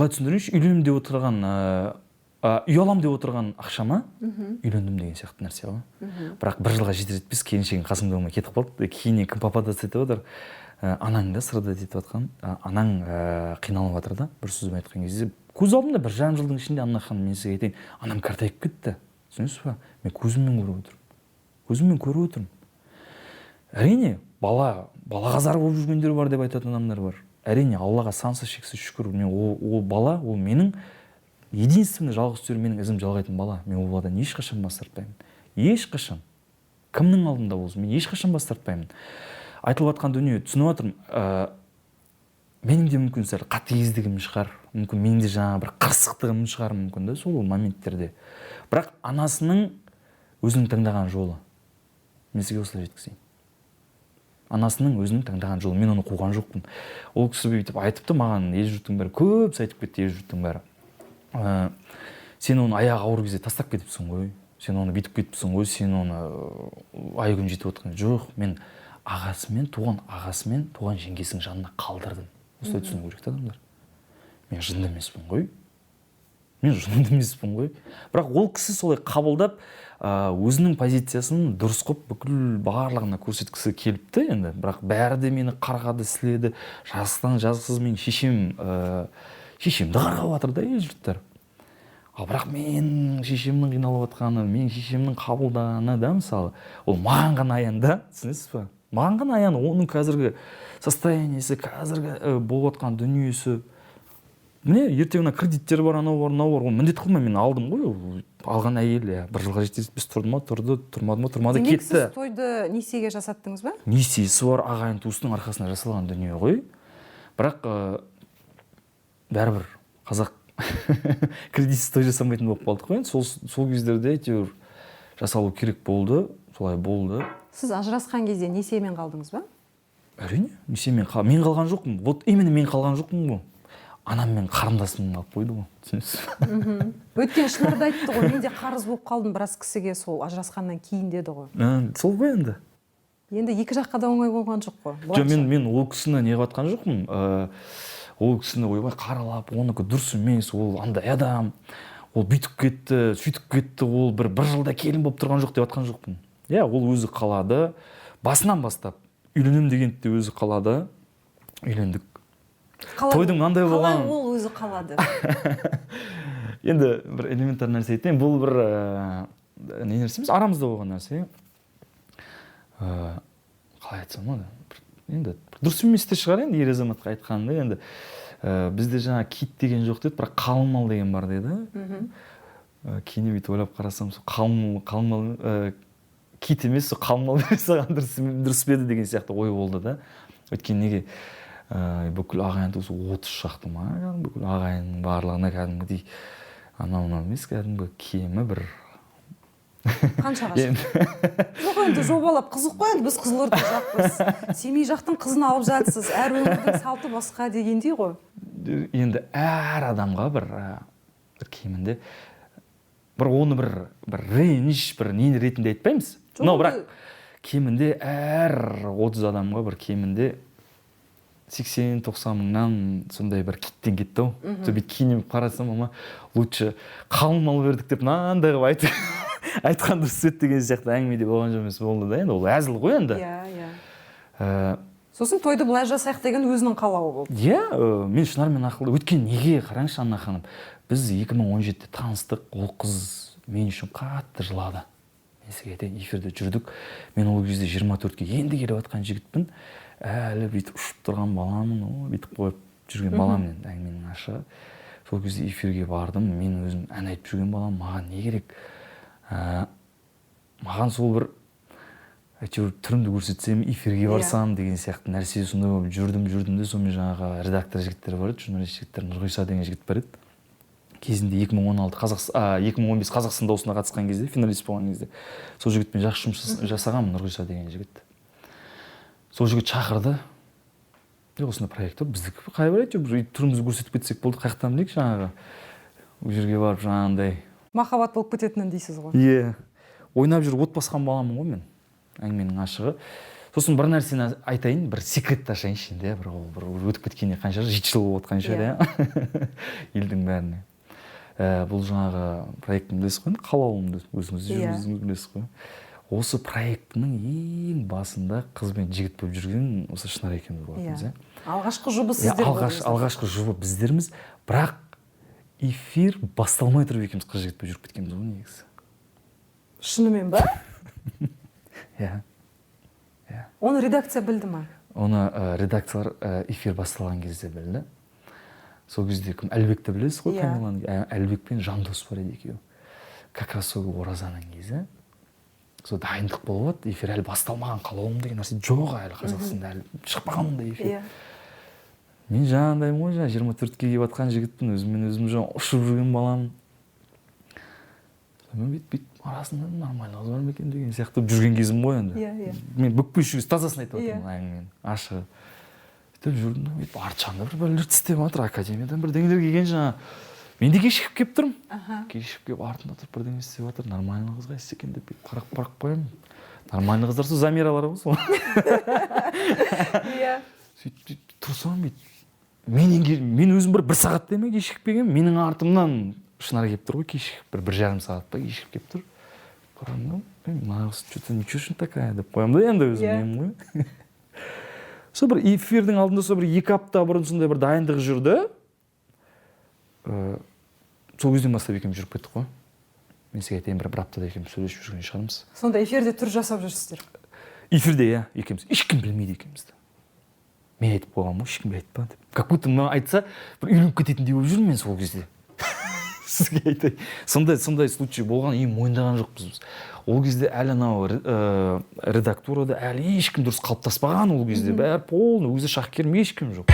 былай түсіндірейінші, үйлендім деп отырған, үй алам деп отырған ақшама үйлендім деген сияқты нәрсе ғой. Бірақ бір жылға жетер жетпес келіншегім қасымда болмай кетіп қалды. Кейіннен кім папа да айтып отыр, анаң да сырда айтып отқан, анаң қиналып жатыр да. Бір сөзбен айтқан кезде көз алдымда 1,5 жылдың ішінде Анна ханым, мен сізге айтайын, анам қартайып кетті. Түсінесіз ба? Мен көзіммен көріп отырмын. Көзіммен көріп отырмын. Әрине, балаға зар болып жүргендер бар деп айтатын адамдар бар. Әрине, Аллаға сансыз шексіз шүкір. Мен ол бала, ол менің единственный жалғыз түрі, менің ізім жалғайтын бала. Мен ол баладан ешқашан бас тартпаймын. Ешқашан. Кімнің алдында болсын, мен ешқашан бас тартпаймын. Айтылып жатқан дүние түсініп отырмын. Менің де мүмкін сәл қатыгездігім шығар, мүмкін менің де жаңа бір қырсықтығым шығар мүмкін да сол моменттерде. Бірақ анасының өзінің таңдаған жолы. Мен сізге осылай жеткізейін. Анасының өзінің таңдаған жолы. Мен оны қуған жоқпын. Ол кісі бүйтіп айтыпты маған, ел жұрттың бәрі, көп айтып кетті ел жұрттың бәрі. Сен оны аяғы ауыр кезде тастап кетіпсің ғой. Сен оны бүйтіп кетіпсің ғой. Сен оны ай күн жетіп отқан. Жоқ, мен туған ағасымен туған жеңгесінің жанына қалдырдым. Осылай түсіну керек адамдар. Мен жынды емеспін ғой. Бірақ ол кісі солай қабылдап, өзінің позициясын дұрыс қылып бүкіл барлығына көрсеткісі келіпті енді. Бірақ бәрі де мені қарғады, сіледі. Жастан жазықсыз мен шешемді қарғап жатыр да ел жұрттар. Ал бірақ мен шешемнің қиналып жатқаны, мен шешемнің қабылдағаны да мысалы, ол маған ғана аян да, түсінесіз ба? Маған ғана аян, оның қазіргі состояниесі, қазіргі болып жатқан дүниесі. Міне, ертең кредиттер бар, анау бар, ол міндет қылмай мен алдым ғой. Алған әйел, бір жылға жетпес тұрды ма, тұрмады, кетті. Демек сіз тойды несиеге жасаттыңыз ба? Несиесі бар, ағайын туыстың арқасында жасалған дүние ғой. Бірақ бәрібір қазақ кредитсіз той жасамайтын болып қалдық қой. Сол кездерде әйтеуір жасалу керек болды, солай болды. Сіз ажырасқан кезде несиемен қалдыңыз ба? Әрине, несиемен мен қалған жоқпын. Вот именно мен қалған жоқпын ғой. Анам мен қарындасым алып қойды ғой, түсінесіз. Өткен шынарды айтты ғой, мен де қарыз болып қалдым біраз кісіге, сол ажырасқаннан кейін деді ғой. Сол ғой енді. Енді екі жаққа да оңай болған жоқ қой. Жоқ, мен ол кісіні не қылып жоқпын. Ол кісіні ойбай қаралап, оныкі дұрыс емес, ол андай адам, ол бүйтіп кетті, сөйтіп кетті, ол бір жылда келін болып тұрған жоқ деп жатқан жоқпын. Иә, ол өзі қалады, басынан бастап үйленем дегенде өзі қалады, үйлендік. Тойдың мынандай болған. Қалай ол өзі қалады? Енді бір элементар нәрсе айтайын, бұл бір не нәрсеміз, арамызда болған нәрсе. Қалай айтсам оны? Енді дұрыс емес те шығар енді ер азаматқа айтқанында, енді бізде жаңа кит деген жоқ деді, бірақ қалың мал деген бар деді. Кейіннен бүйтіп ойлап қарасам, қалың мал кит емес, қалың мал саған дұрыс беді деген сияқты ой болды да. Өйткені неге бүкіл ағайын туысы 30 шақты ма, бүкіл ағайынның барлығына кәдімгідей анау емес, кәдімгі кемі бір қаншаға шықты? Жоқ енді жобалап қызық қой, енді біз Қызылорда жақпыз. Семей жақтың қызын алып жатсыз, әр өңірдің салты басқа дегендей ғой. Енді әр адамға бір кемінде оны бір реніш, бір нені ретінде айтпаймыз. Но бірақ кемінде әр 30 адамға бір кемінде 80-90 мыңнан сондай бір киттен кетті ау. Сөйтіп кейіннен қарасам, ама лучше қалың мал бердік деп мынандай қылып айтқан дұрыс еді деген сияқты әңгімеде болған жоқ емес болды да. Енді ол әзіл ғой енді. Иә. Сосын тойды былай жасайық деген өзінің қалауы болды. Иә, мен шынармен ақылды. Өткен неге қараңызшы Анна ханым. Біз 2017-те таныстық, ол қыз мен үшін қатты жылады. Мен сізге айтайын, эфирде жүрдік. Мен ол кезде 24-ке енді келіп жатқан жігітпін. Әлі бүйтіп ұшып тұрған баламын, бүйтіп қойып жүрген баламын енді әңгіменің ашы. Сол кезде эфирге бардым, мен өзім ән айтып жүрген балам, маған не керек? Маған сол бір әйтеуір түрімді көрсетсем, эфирге барсам деген сияқты нәрсе сондай болып жүрдім де сонымен жаңағы редактор жігіттер бар еді, журналист жігіттер, Нұрғиса деген жігіт бар еді. Кезінде 2015 Қазақстан дауысына қатысқан кезде, финалист болған кезде, сол жігітпен жақсы жұмыс жасағанмын, Нұрғиса деген жігіт. Сол жігіт шақырды. Осындай проект болды. Біздікі қай бар еді, түрімізді көрсетіп кетсек болды, қаяқтан білейік жаңағы. Ол жерге барып жаңағындай махаббат болып кететінін дейсіз ғой. Иә. Ойнап жүріп от басқан баламын ғой мен. Әңгіменің ашығы. сосын бір нәрсені айтайын, бір секретті ашайыншы енді, бір өтіп кеткеніне қанша 7 жыл болып отқан шығар, иә. Елдің бәріне. Бұл жаңағы проекттің білесіз ғой, қалауымды өзіңіз білесіз ғой. Осы проекттің ең басында қыз бен жігіт болып жүрген осы Шынар екеуміз болатынбыз, иә. Алғашқы жұбы сіздер болдыңыз. Алғашқы жұбы біздерміз, бірақ эфир басталмай тұрып екеуміз қыз жігіт болып жүріп кеткенбіз ғой негізі. Шынымен ба? Иә. Оны редакция білді ма? Оны редакциялар эфир басталған кезде білді. Сол кезде кім? Әлбекті білесіз ғой, Камиланы? Әлбек пен Жандос бар еді екеуі. Как раз сол оразаның кезі. Сол дайындық болып, эфир әлі басталмаған, қалауым деген нәрсе жоқ әлі Қазақстанда, әлі шықпаған мұндай эфир. Мен жаңағындаймын ғой, 24-ке келіп жатқан жігітпін, өзіммен өзім ұшып жүрген баламын. Мен бүйтіп арасында нормально қыз бар ма екен деген сияқты жүрген кезім ғой енді. Мен бүкпей жүрген, тазасын айтып отырмын әңгімен, ашығы. Сөйтіп жүрдім, бүйтіп арт жағында бір бәлелер істеп жатыр, академиядан бірдеңелер келген жаңа. Мен де кешігіп келіп тұрмын. Кешігіп келіп артында тұрып бірдеңе істеп жатыр, нормально қыз қайсысы екен деп қарап қоямын. Нормально қыздар сол Замиралар ғой сол. Иә. Сөйтіп тұрсам бүйтіп. Мен өзім бір сағаттай ма кешігіп келгенмін, менің артымнан Шынар келіп тұр ғой, кешігіп бір жарым сағат па кешігіп келіп тұр. Қарадым, мына қыз что-то ничего үшін такая деп қоямын да енді өзім ғой. Сол бір эфирдің алдында сол бір 2 апта бұрын сондай бір дайындық жүрді. Сол кезден бастап екеуміз жүріп кеттік қой. Мен сізге айтайын, бір аптада екеуміз сөйлесіп жүрген шығармыз. Сонда эфирде түр жасап жүрсіздер? Эфирде, иә, екеуміз. Ешкім білмейді екеумізді. Мен айтып қойғанмын ғой, ешкімге айтпа деп. Как будто мына айтса, бір үйленіп кететіндей болып жүрмін мен сол кезде. Сізге айтайын. Сондай случай болған, мойындаған жоқпыз біз. Ол кезде әлі анау редактурада әлі ешкім дұрыс қалыптаспаған ол кезде. Бәрі полный, өзі шақкерім ешкім жоқ.